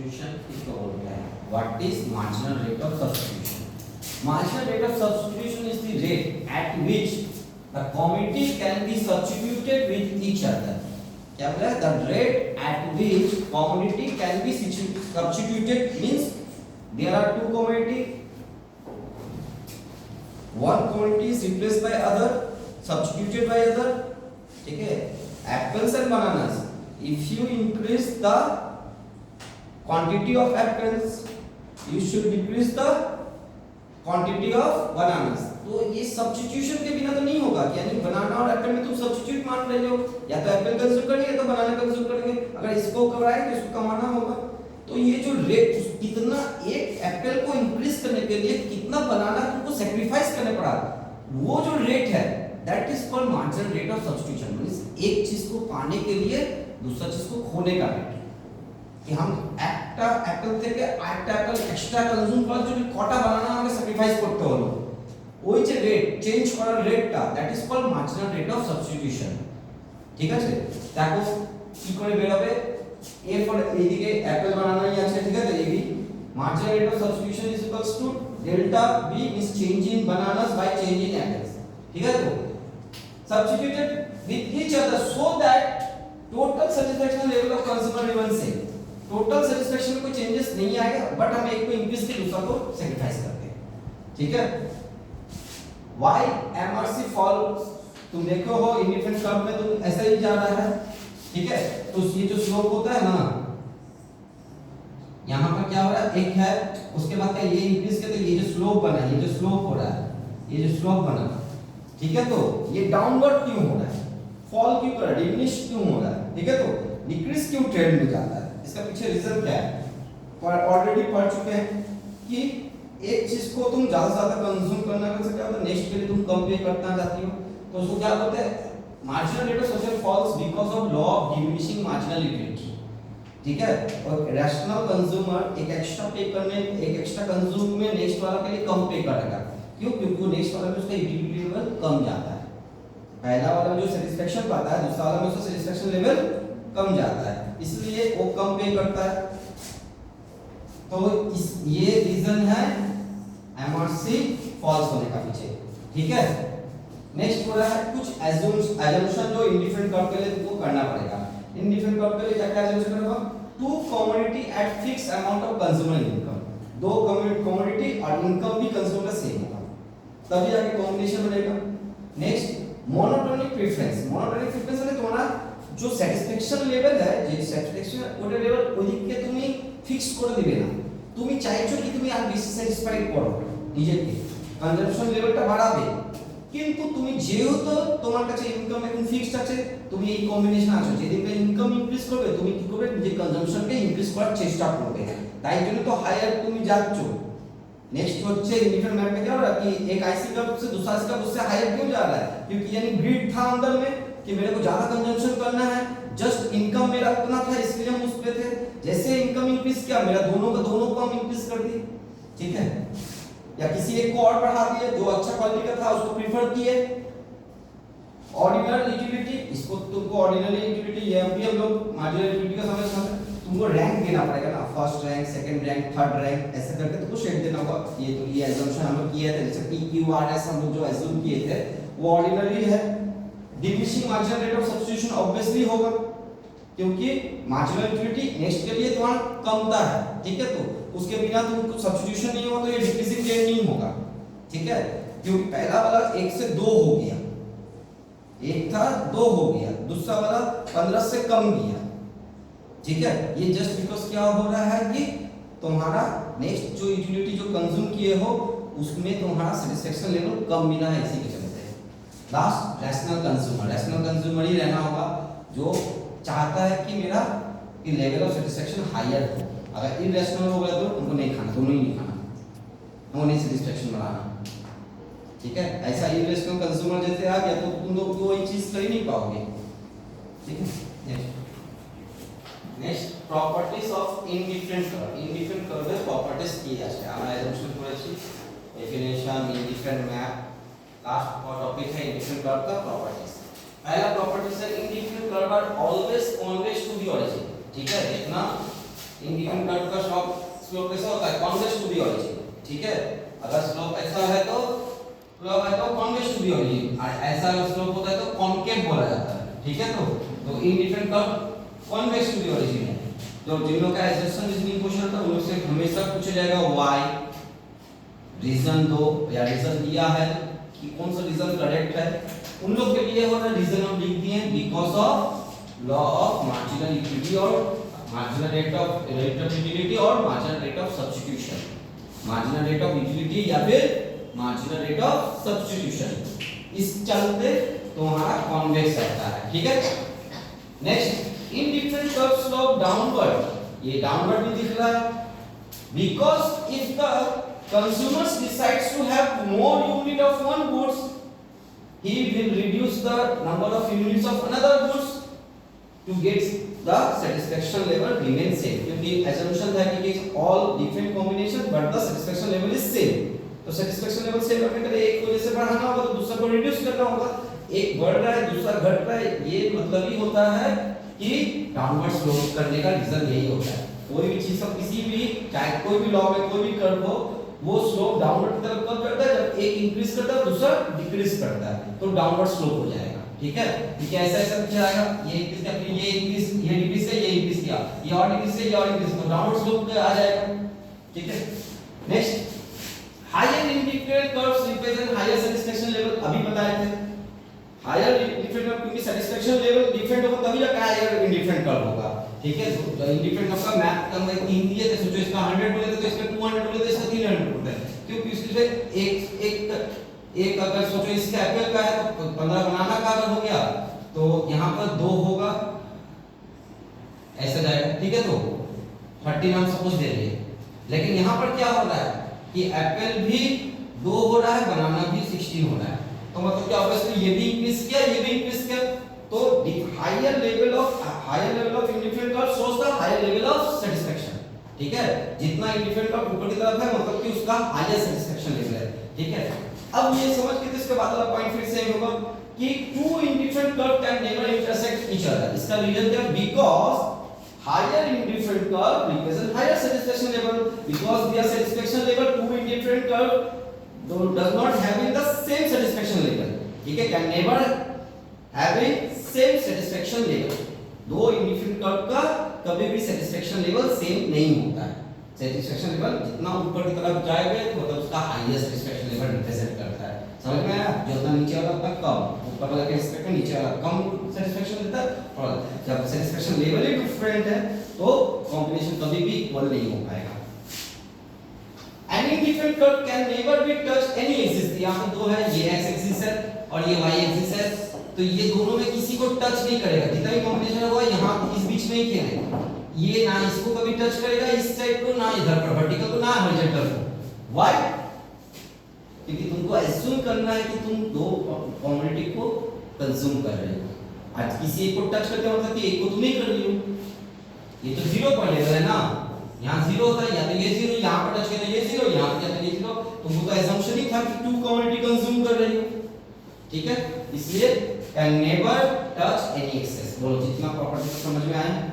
Substitution किसको बोलते हैं? What is marginal rate of substitution? Marginal rate of substitution is the rate at which the commodity can be substituted with each other. क्या बोला है? The rate at which commodity can be substituted means there are two commodity, one commodity is replaced by other, substituted by other, ठीक है? Apples and bananas, if you increase the quantity of apples you should decrease the quantity of bananas। तो ये substitution के बिना तो नहीं होगा, यानी बनाना और एप्पल में तुम सब्स्टिट्यूट मान रहे हो, या तो एप्पल कंज्यूम करेंगे या तो बनाना कंज्यूम करेंगे, अगर इसको कराएं तो इसको कमाना होगा। तो ये जो रेट कितना एक एप्पल को इंक्रीज करने के लिए कितना बनाना तुमको सैक्रिफाइस करने पड़ा, वो जो रेट है that is called marginal rate of substitution. Means एक चीज को पाने के लिए दूसरा चीज को खोने का रेट, कि हम একটা অ্যাপল থেকে আরেকটা অ্যাপল এক্সট্রা কনজিউম করার জন্য কটা বানানা আমাকে স্যাক্রিফাইস করতে হলো, ওই যে রেট চেঞ্জ করার রেটটা that is called marginal rate of substitution. ঠিক আছে? দেখো কি করে বের হবে, এর পরে এইদিকে অ্যাপল বানানোই আছে, ঠিক আছে? AB marginal rate of substitution is equals to delta B means change in bananas by change in apples. ঠিক আছে? তো substituted with each other so that total satisfaction level of consumer remain same. Total satisfaction में कोई changes नहीं आएगा, but हम एक को इंक्रीज के दूसरा को सैक्रिफाइस करते हैं। ठीक है? व्हाई एमआरसी फॉल, तुम देखो हो इंडिफरेंट कर्व में तो ऐसा ही जा रहा है। ठीक है? तो ये जो स्लोप होता है ना, यहां पर क्या हो रहा है, एक है, उसके बाद क्या ये इंक्रीज के, तो ये जो स्लोप बना, ये जो स्लोप हो रहा है, ये जो स्लोप बना, ठीक है? तो ये डाउनवर्ड क्यों हो रहा है, फॉल क्यों कर रहा है, डिमिनिश क्यों हो रहा है? ठीक है? तो डिक्रीज क्यों ट्रेंड में जाता है, इसका पीछे रीजन क्या है? पर ऑलरेडी पढ़ चुके हैं कि एक चीज को तुम ज्यादा से ज्यादा कंज्यूम करना कर सकते हो तो नेक्स्ट के लिए तुम कम पे करना चाहती हो, तो उसको क्या बोलते हैं, marginal rate of substitution falls because of law of diminishing marginal utility. ठीक है? और रैशनल कंज्यूमर एक एक्स्ट्रा पे करने, एक एक्स्ट्रा कंज्यूम में नेक्स्ट वाला के लिए कम पे करेगा। क्यों? क्योंकि वो नेक्स्ट वाला में उसका यूटिलिटी लेवल कम जाता है, पहला वाला में जो सैटिस्फैक्शन पाता है दूसरा वाला में उसका सैटिस्फैक्शन लेवल कम जाता है, इसलिए वो कम पे करता है। तो इस ये रीजन है एमआरसी फॉल्स होने का पीछे। ठीक है? नेक्स्ट हो रहा है कुछ एजम्पशन जो इंडिफरेंट कर्व के लिए तुमको करना पड़ेगा। इंडिफरेंट कर्व के लिए क्या क्या एजम्पशन करेगा, two commodity at fix amount of consumer income, दो कमोडिटी और इनकम भी कंज्यूमर का सेम होगा, तभी जाके कॉम्बिनेशन बनेगा। Next monotonic preference, monotonic preference মানে তোমরা जो স্যাটিসফ্যাকশন লেভেল है, যে স্যাটিসফ্যাকশন ওটা লেভেল ওদিকে তুমি ফিক্স করে দিবে না, তুমি চাইছো কি তুমি আর বেশি স্যাটিসফাইড করো নিজেকে, কনজাম্পশন লেভেলটা বাড়াবে, কিন্তু তুমি যেহেতু তোমার কাছে ইনকাম এখন ফিক্সড আছে, তুমি এই কম্বিনেশন আছো, যেদিন ইনকাম ইনক্রিজ করবে তুমি কি করবে, নিজের কনজাম্পশনকে ইনক্রিজ করার চেষ্টা করবে, তাই জন্য তো হায়ার তুমি যাচ্ছ। नेक्स्ट হচ্ছে इंडिफरेंट मैप में क्या हो रहा है कि एक आईसी कप से दूसरा आईसी कप उससे हायर क्यों जा रहा है, क्योंकि यानी ग्रिड था अंदर में कि मेरे को ज्यादा कंजम्पशन करना है, जस्ट इनकम मेरा उतना था इसलिए हम उस पे थे, जैसे इनकम इंक्रीज किया मेरा दोनों को हम इंक्रीज कर दिए। ठीक है? या किसी एक को और बढ़ा दिए, जो अच्छा क्वालिटी का था उसको प्रीफर किए। ऑर्डिनल यूटिलिटी, इसको तुमको ऑर्डिनल यूटिलिटी, ये भी हम लोग मार्जिनल यूटिलिटी का समझना है, तुमको रैंक देना पड़ेगा ना, first rank, second rank, third rank, ऐसे करके तुमको शेड देना होगा। ये तो ये एजम्पशन हम लोग किए थे, जैसे पी क्यू आर एस हम लोग जो एज्यूम किए थे वो ऑर्डिनरी है। Diminishing marginal rate of substitution obviously होगा, क्योंकि मार्जिनल यूटिलिटी नेक्स्ट के लिए तुम्हारा कमता है। ठीक है? तो उसके बिना तुमको सब्स्टिट्यूशन नहीं होगा तो ये डिक्रीजिंग ट्रेंड नहीं होगा। ठीक है? क्योंकि पहला वाला 1 से 2 हो गया, एक था 2 हो गया, दूसरा वाला 15 से कम गया। ठीक है? ये जस्ट बिकॉज़ क्या हो रहा है कि तुम्हारा नेक्स्ट जो यूटिलिटी जो कंज्यूम किए हो उसमें तुम्हारा सैटिस्फैक्शन लेवल कम मिला है, इसी के चलते। Last rational consumer, rational consumer ही रहना होगा जो चाहता है कि मेरा कि लेवल ऑफ सैटिस्फैक्शन हायर हो। अगर इरैशनल हो गया तो तुमको नहीं खाना, दोनों ही नहीं खाना, वो नहीं सैटिस्फैक्शन बढ़ाना। ठीक है? ऐसा इरैशनल कंज्यूमर जैसे आ गया तो तुम लोग कोई चीज कर ही नहीं पाओगे। ठीक है? Next properties of indifferent curve, indifferent कर्वेর প্রপার্টিজ কি আছে আমরা এজম্পশন করেছি, definition, indifferent map, last topic है इंडिफरेंट कर्व का प्रॉपर्टीज। पहला प्रॉपर्टीज है indifferent curve are always convex to the origin. ठीक है? देखना इंडिफिनिट कर्व का स्लोप कैसा होता है? कॉन्वेक्स टू द ओरिजिन, ठीक है। अगर स्लोप ऐसा है तो कॉन्वेक्स टू द ओरिजिन, और ऐसा अगर स्लोप होता है तो कॉनकेव बोला जाता है, ठीक है। तो indefinite curve convex to the origin है। जो जिन लोग का एग्जैक्शन रीजनिंग क्वेश्चन था उन लोग से हमेशा पूछा जाएगा व्हाई, रीजन दो, या रीजन दिया है कि कौन सा रीजन करेक्ट है। उन लोग के लिए होगा रीजन हम लिख दिए because of law of marginal utility और मार्जिनल रेट ऑफ यूटिलिटी और marginal rate of substitution, marginal rate of utility या फिर मार्जिनल रेट ऑफ सब्स्टिट्यूशन, इस चलते तो हमारा कॉन्वेक्स रहता है, ठीक है। Next, indifferent curve slope downward, ये डाउनवर्ड भी दिख रहा है, because if the consumer decides to have more unit of one goods, he will reduce the number of units of another goods to get the satisfaction level remain same, क्योंकि assumption था कि all different combination but the satisfaction level is same, तो satisfaction level same रखने के लिए एक को जैसे बढ़ाना होगा तो दूसरा को रिड्यूस करना होगा, एक बढ़ रहा है दूसरा घट रहा है, ये मतलब ही होता है कि डाउनवर्ड स्लोप करने का रीजन यही होता है। कोई भी चीज का किसी भी चाहे कोई भी लॉ में कोई भी कर्व हो, वो स्लोप डाउनवर्ड की तरफ कब करता है? जब एक इंक्रीज करता है दूसरा डिक्रीज करता है, तो डाउनवर्ड स्लोप हो जाएगा, ठीक है। ठीक है, ऐसा ऐसा लिखा जाएगा, ये इंक्रीज किया फिर ये इंक्रीज, ये डिक्रीज किया, ये इंक्रीज किया, ये और डिक्रीज किया, ये और इंक्रीज, तो डाउनवर्ड स्लोप आ जाएगा, ठीक है। Next, higher indefinite curves represent higher satisfaction level, अभी बताए थे। हायर इंडिफिनिट कर्व क्योंकि सैटिस्फैक्शन लेवल डिफरेंट होगा तभी जाकर हायर इंडिफिनिट कर्व होगा, ठीक है। तो इंडिफिनिट कर्व का मैप करना 3 दिए थे, सोचो इसका 100 बोले थे तो इसका 200 बोले थे, इसका 300 बोलते हैं, क्योंकि इससे एक अगर सोचो इसका एप्पल का है तो 15 बनाना का अगर हो गया तो यहां पर 2 होगा, ऐसा जाएगा, ठीक है। तो 30 हम सपोज दे रहे हैं, लेकिन यहां पर क्या हो रहा है कि एप्पल भी 2 हो रहा है, बनाना भी 16 हो रहा है, तो मतलब क्या ऑब्वियसली ये भी इंक्रीज किया, ये भी इंक्रीज किया, तो higher level of indefinite curve shows the higher level of satisfaction, ठीक है। जितना इंडिफिनिट कर्व ऊपर की तरफ है मतलब कि उसका हायर सैटिस्फैक्शन लेवल है, ठीक है। अब ये समझ के इसके बाद वाला पॉइंट फिर से होगा कि two indefinite curve can never intersect each other, इसका रीजन क्या? Because higher indefinite curve represent higher satisfaction level, because there satisfaction level two indefinite curve does not having the same satisfaction level, ठीक है, can never having same satisfaction level, दो indefinite curve का कभी भी satisfaction level same नहीं होता है। satisfaction level जितना ऊपर की तरफ जाएगा मतलब उसका हाईएस्ट satisfaction level रिप्रेजेंट करता है, समझ में आया? जितना नीचे वाला उतना कम, ऊपर वाला के रिस्पेक्ट में नीचे वाला कम satisfaction देता है, और जब satisfaction level ही डिफरेंट है तो कॉम्बिनेशन कभी भी इक्वल नहीं हो पाएगा। Any different curve can never be touched any axis, यहाँ पे 2 है, ये x एक्सिस है और ये y एक्सिस है, तो ये दोनों में किसी को टच नहीं करेगा, जितना भी कॉम्बिनेशन होगा यहाँ इस बीच में ही खेलेगा, ये ना इसको कभी टच करेगा इस साइड को, ना इधर पर वर्टिकल को, ना हॉरिजॉन्टल को। व्हाई? क्योंकि तुमको एज्यूम करना है कि तुम दो क्वांटिटी को कंज्यूम कर रहे हो, आज किसी एक को टच करते हो मतलब कि एक को तुम नहीं कर रही हो, ये तो 0 पॉइंट है ना, यहाँ 0 होता है, या तो ये 0, यहाँ पर टच किया तो ये 0, यहाँ पर किया तो ये 0, तो वो तो assumption ही था कि 2 क्वांटिटी कंज्यूम कर रही हो, ठीक है। इसलिए can never touch any excess, बोलो जितना प्रॉपर्टी समझ में आए।